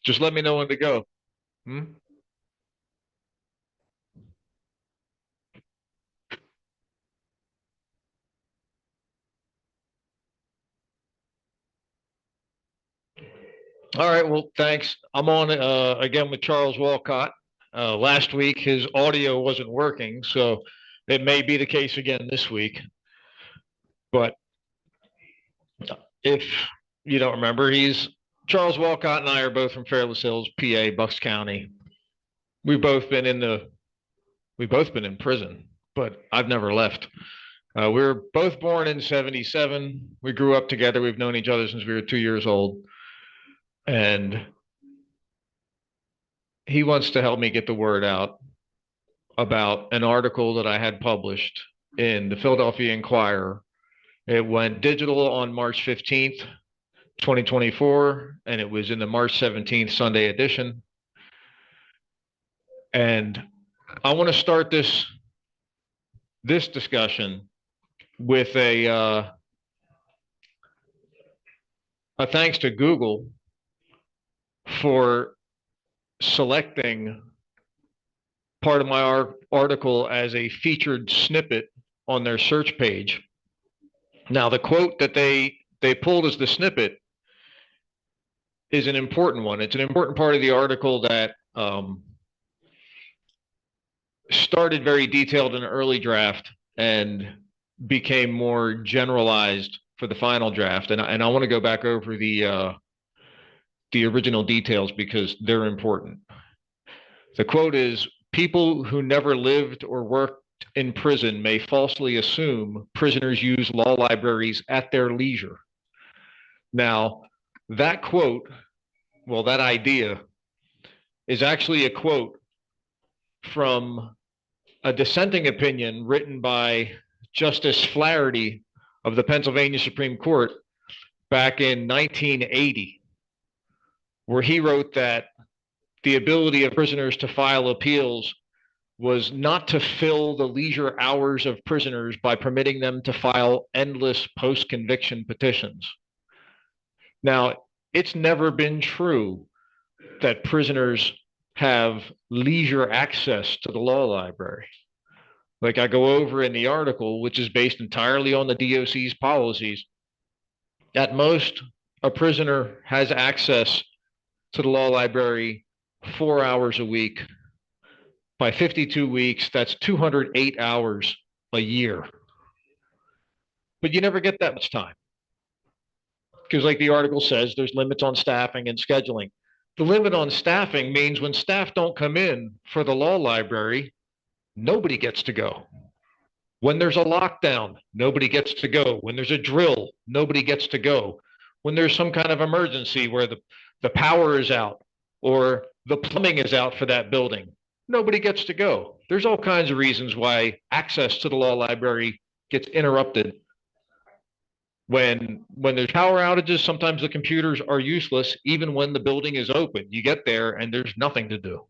Just let me know when to go. Hmm? All right. Well, thanks. I'm on again with Charles Walcott. Last week, his audio wasn't working, so it may be the case again this week. But if you don't remember, he's Charles Walcott and I are both from Fairless Hills, PA, Bucks County. We've both been in prison, but I've never left. We were both born in '77. We grew up together. We've known each other since we were 2 years old. And he wants to help me get the word out about an article that I had published in the Philadelphia Inquirer. It went digital on March 15th, 2024, and it was in the March 17th Sunday edition. And I want to start this discussion with a thanks to Google for selecting part of my article as a featured snippet on their search page. Now, the quote that they pulled as the snippet is an important one. It's an important part of the article that started very detailed in an early draft and became more generalized for the final draft. And I want to go back over the original details because they're important. The quote is, "People who never lived or worked in prison may falsely assume prisoners use law libraries at their leisure." Now, that quote, well, that idea is actually a quote from a dissenting opinion written by Justice Flaherty of the Pennsylvania Supreme Court back in 1980, where he wrote that the ability of prisoners to file appeals was not to fill the leisure hours of prisoners by permitting them to file endless post-conviction petitions. Now, it's never been true that prisoners have leisure access to the law library. Like I go over in the article, which is based entirely on the DOC's policies, at most, a prisoner has access to the law library 4 hours a week. By 52 weeks, that's 208 hours a year. But you never get that much time. Because like the article says, there's limits on staffing and scheduling. The limit on staffing means when staff don't come in for the law library, nobody gets to go. When there's a lockdown, nobody gets to go. When there's a drill, nobody gets to go. When there's some kind of emergency where the power is out or the plumbing is out for that building, nobody gets to go. There's all kinds of reasons why access to the law library gets interrupted. When there's power outages, sometimes the computers are useless, even when the building is open. You get there and there's nothing to do.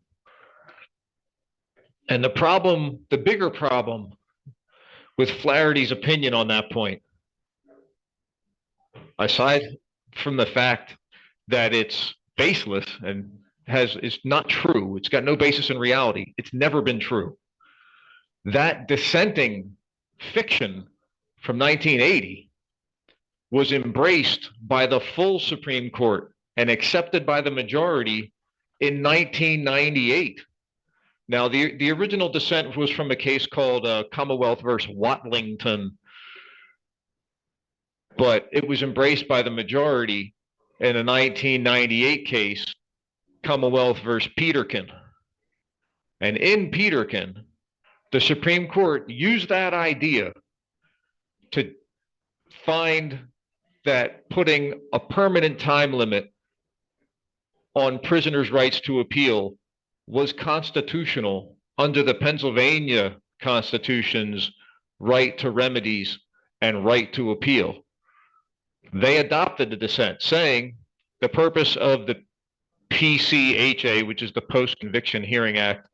And the bigger problem with Flaherty's opinion on that point, aside from the fact that it's baseless and it's not true, it's got no basis in reality, it's never been true. That dissenting fiction from 1980 was embraced by the full Supreme Court and accepted by the majority in 1998. Now, the original dissent was from a case called Commonwealth versus Watlington, but it was embraced by the majority in a 1998 case, Commonwealth versus Peterkin. And in Peterkin, the Supreme Court used that idea to find that putting a permanent time limit on prisoners' rights to appeal was constitutional under the Pennsylvania Constitution's right to remedies and right to appeal. They adopted the dissent, saying the purpose of the PCHA, which is the Post-Conviction Hearing Act,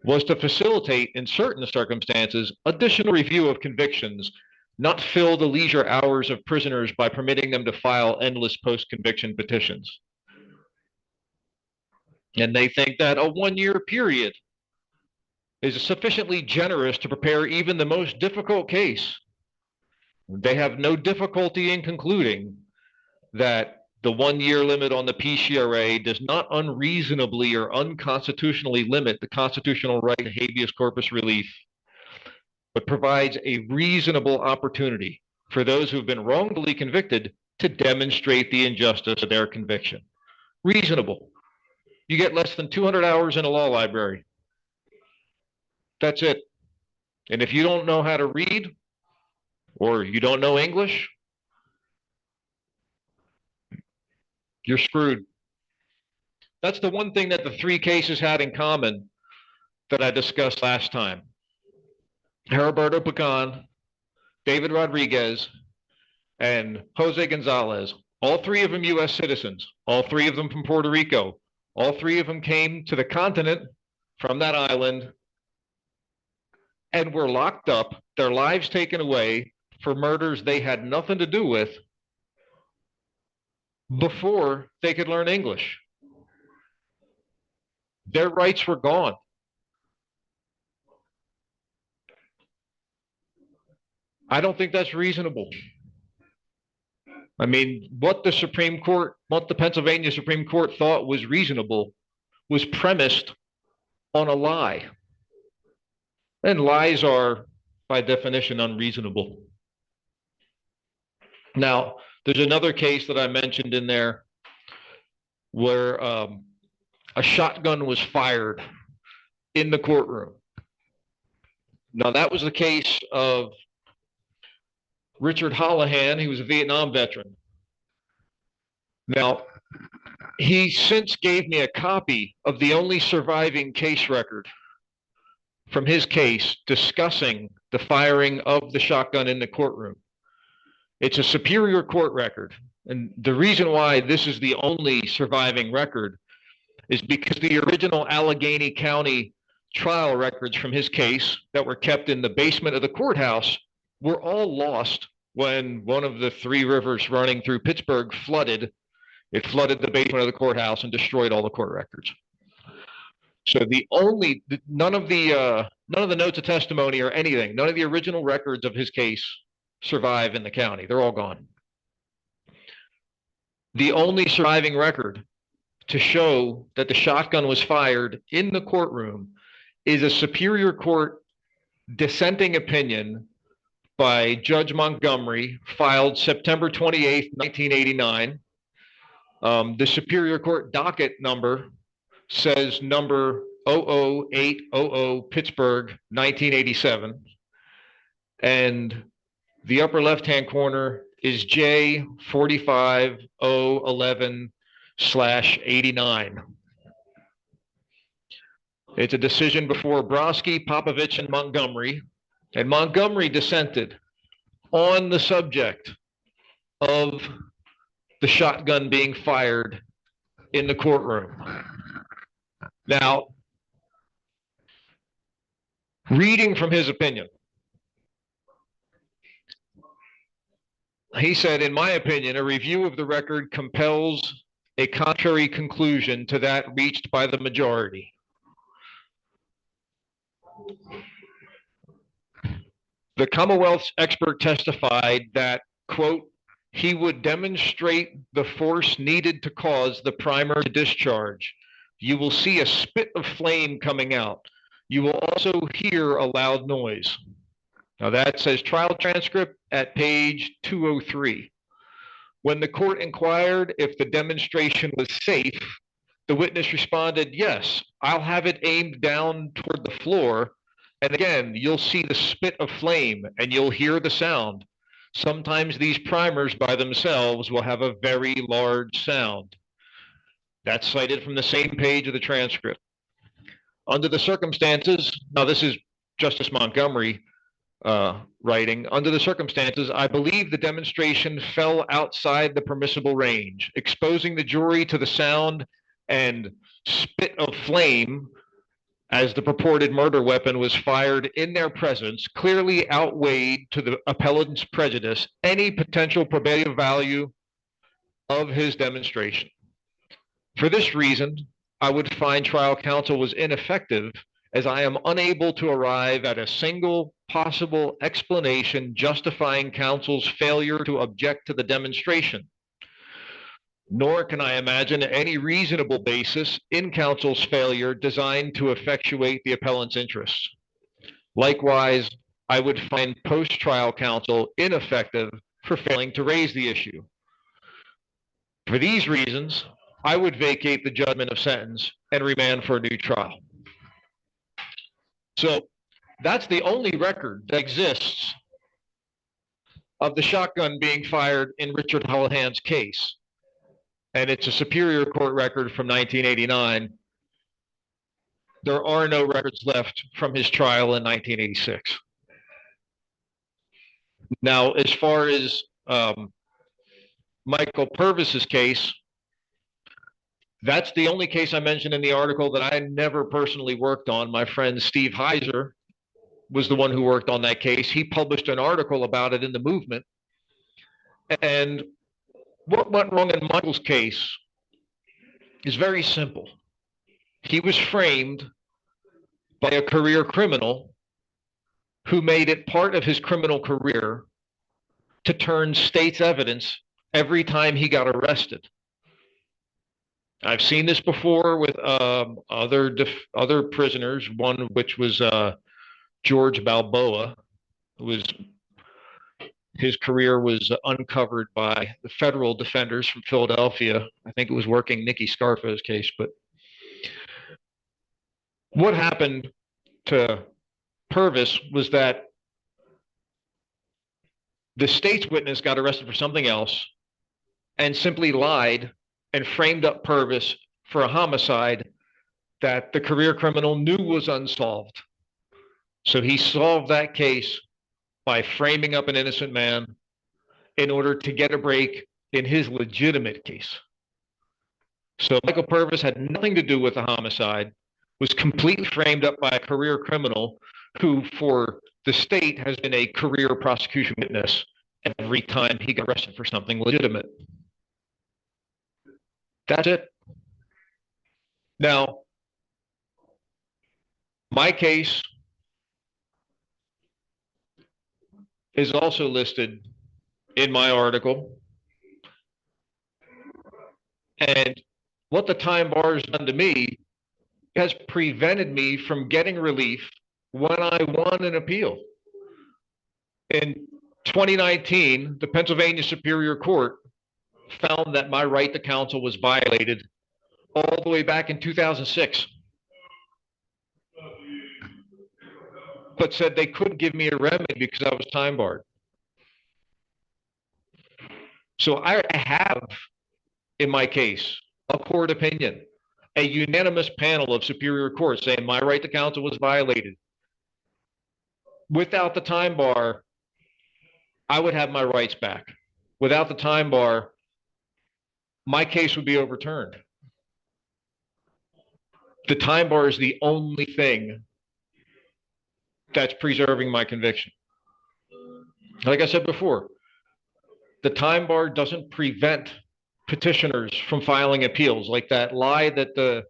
was to facilitate, in certain circumstances, additional review of convictions, not fill the leisure hours of prisoners by permitting them to file endless post-conviction petitions. And they think that a 1 year period is sufficiently generous to prepare even the most difficult case. They have no difficulty in concluding that the 1 year limit on the PCRA does not unreasonably or unconstitutionally limit the constitutional right to habeas corpus relief, but provides a reasonable opportunity for those who have been wrongfully convicted to demonstrate the injustice of their conviction. Reasonable. You get less than 200 hours in a law library. That's it. And if you don't know how to read or you don't know English, you're screwed. That's the one thing that the three cases had in common that I discussed last time. Heriberto Pagan, David Rodriguez, and Jose Gonzalez, all three of them U.S. citizens, all three of them from Puerto Rico. All three of them came to the continent from that island and were locked up, their lives taken away for murders they had nothing to do with before they could learn English. Their rights were gone. I don't think that's reasonable. I mean, what the Pennsylvania Supreme Court thought was reasonable was premised on a lie. And lies are, by definition, unreasonable. Now, there's another case that I mentioned in there where a shotgun was fired in the courtroom. Now, that was the case of Richard Holohan. He was a Vietnam veteran. Now, he since gave me a copy of the only surviving case record from his case discussing the firing of the shotgun in the courtroom. It's a Superior Court record. And the reason why this is the only surviving record is because the original Allegheny County trial records from his case that were kept in the basement of the courthouse were all lost when one of the three rivers running through Pittsburgh flooded. It flooded the basement of the courthouse and destroyed all the court records. So none of the notes of testimony or anything, none of the original records of his case survive in the county. They're all gone. The only surviving record to show that the shotgun was fired in the courtroom is a Superior Court dissenting opinion by Judge Montgomery, filed September 28th, 1989. The Superior Court docket number says number 00800 Pittsburgh, 1987. And the upper left-hand corner is J45011/89. It's a decision before Brodsky, Popovich, and Montgomery. And Montgomery dissented on the subject of the shotgun being fired in the courtroom. Now, reading from his opinion, he said, in my opinion, a review of the record compels a contrary conclusion to that reached by the majority. The Commonwealth's expert testified that, quote, he would demonstrate the force needed to cause the primer to discharge. You will see a spit of flame coming out. You will also hear a loud noise. Now that says trial transcript at page 203. When the court inquired if the demonstration was safe, the witness responded, yes, I'll have it aimed down toward the floor. And again, you'll see the spit of flame and you'll hear the sound. Sometimes these primers by themselves will have a very large sound. That's cited from the same page of the transcript. Under the circumstances, now this is Justice Montgomery writing, under the circumstances, I believe the demonstration fell outside the permissible range, exposing the jury to the sound and spit of flame as the purported murder weapon was fired in their presence clearly outweighed to the appellant's prejudice any potential probative value of his demonstration. For this reason, I would find trial counsel was ineffective, as I am unable to arrive at a single possible explanation justifying counsel's failure to object to the demonstration. Nor can I imagine any reasonable basis in counsel's failure designed to effectuate the appellant's interests. Likewise, I would find post-trial counsel ineffective for failing to raise the issue. For these reasons, I would vacate the judgment of sentence and remand for a new trial. So that's the only record that exists of the shotgun being fired in Richard Holohan's case. And it's a Superior Court record from 1989. There are no records left from his trial in 1986. Now, as far as Michael Purvis's case, that's the only case I mentioned in the article that I never personally worked on. My friend Steve Heiser was the one who worked on that case. He published an article about it in the Movement. And what went wrong in Michael's case is very simple. He was framed by a career criminal who made it part of his criminal career to turn state's evidence every time he got arrested. I've seen this before with other prisoners, one of which was George Balboa, who was his career was uncovered by the federal defenders from Philadelphia. I think it was working Nicky Scarfo's case. But what happened to Purvis was that the state's witness got arrested for something else and simply lied and framed up Purvis for a homicide that the career criminal knew was unsolved. So he solved that case by framing up an innocent man in order to get a break in his legitimate case. So Michael Purvis had nothing to do with the homicide, was completely framed up by a career criminal who, for the state, has been a career prosecution witness every time he got arrested for something legitimate. That's it. Now, my case is also listed in my article. And what the time bar has done to me has prevented me from getting relief when I won an appeal. In 2019, the Pennsylvania Superior Court found that my right to counsel was violated all the way back in 2006. But said they couldn't give me a remedy because I was time barred. So I have, in my case, a court opinion, a unanimous panel of Superior Court saying my right to counsel was violated. Without the time bar, I would have my rights back. Without the time bar, my case would be overturned. The time bar is the only thing that's preserving my conviction. Like I said before, the time bar doesn't prevent petitioners from filing appeals, like that lie that the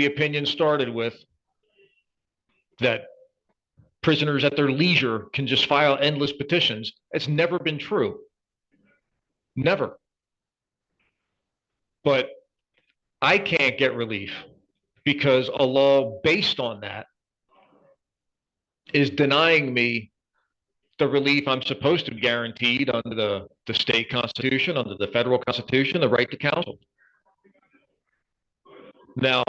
opinion started with, that prisoners at their leisure can just file endless petitions. It's never been true. Never. But I can't get relief because a law based on that is denying me the relief I'm supposed to be guaranteed under the state constitution, under the federal constitution, the right to counsel. Now,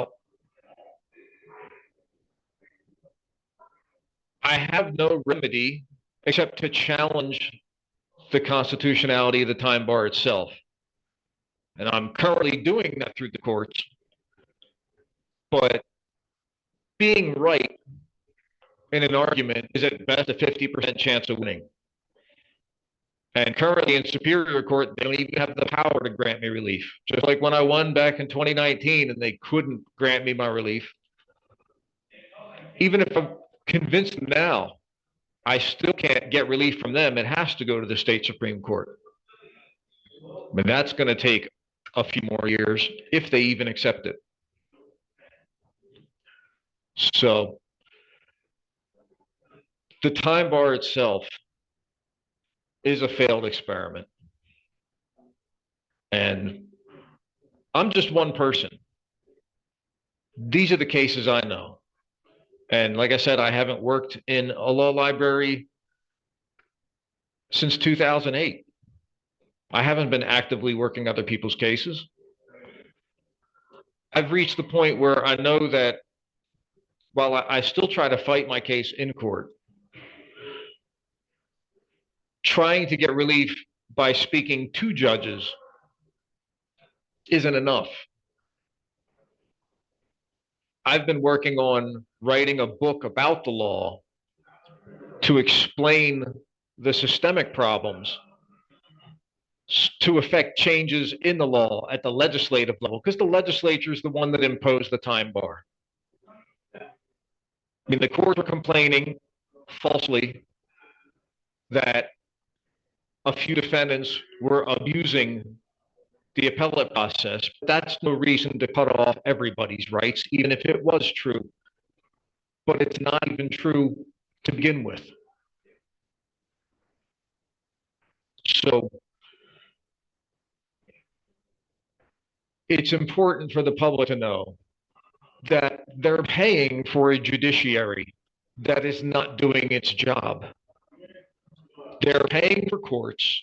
I have no remedy except to challenge the constitutionality of the time bar itself. And I'm currently doing that through the courts. But being right in an argument is at best a 50% chance of winning. And currently in Superior Court, they don't even have the power to grant me relief. Just like when I won back in 2019 and they couldn't grant me my relief. Even if I'm convinced now, I still can't get relief from them. It has to go to the state Supreme Court. But that's going to take a few more years if they even accept it. So the time bar itself is a failed experiment. And I'm just one person. These are the cases I know. And like I said, I haven't worked in a law library since 2008. I haven't been actively working other people's cases. I've reached the point where I know that while I still try to fight my case in court, trying to get relief by speaking to judges isn't enough. I've been working on writing a book about the law to explain the systemic problems to affect changes in the law at the legislative level, because the legislature is the one that imposed the time bar. I mean, the courts were complaining falsely that a few defendants were abusing the appellate process. But that's no reason to cut off everybody's rights, even if it was true. But it's not even true to begin with. So it's important for the public to know that they're paying for a judiciary that is not doing its job. They're paying for courts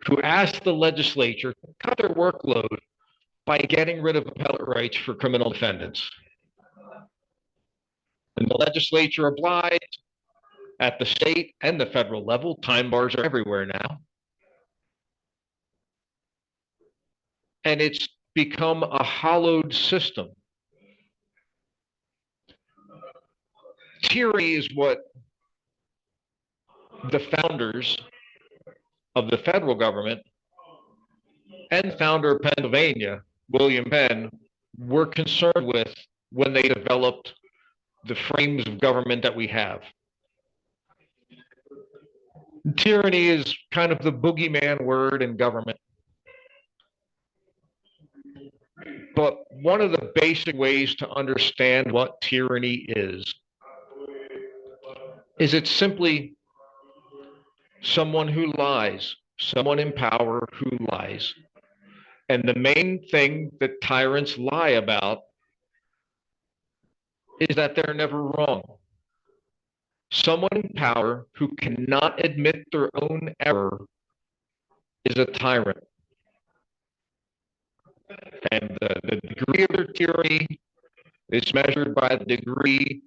who ask the legislature to cut their workload by getting rid of appellate rights for criminal defendants. And the legislature obliged at the state and the federal level. Time bars are everywhere now. And it's become a hollowed system. Tyranny is what the founders of the federal government and founder of Pennsylvania, William Penn, were concerned with when they developed the frames of government that we have. Tyranny is kind of the boogeyman word in government. But one of the basic ways to understand what tyranny is it's simply someone who lies, someone in power who lies. And the main thing that tyrants lie about is that they're never wrong. Someone in power who cannot admit their own error is a tyrant. And the degree of their tyranny is measured by the degree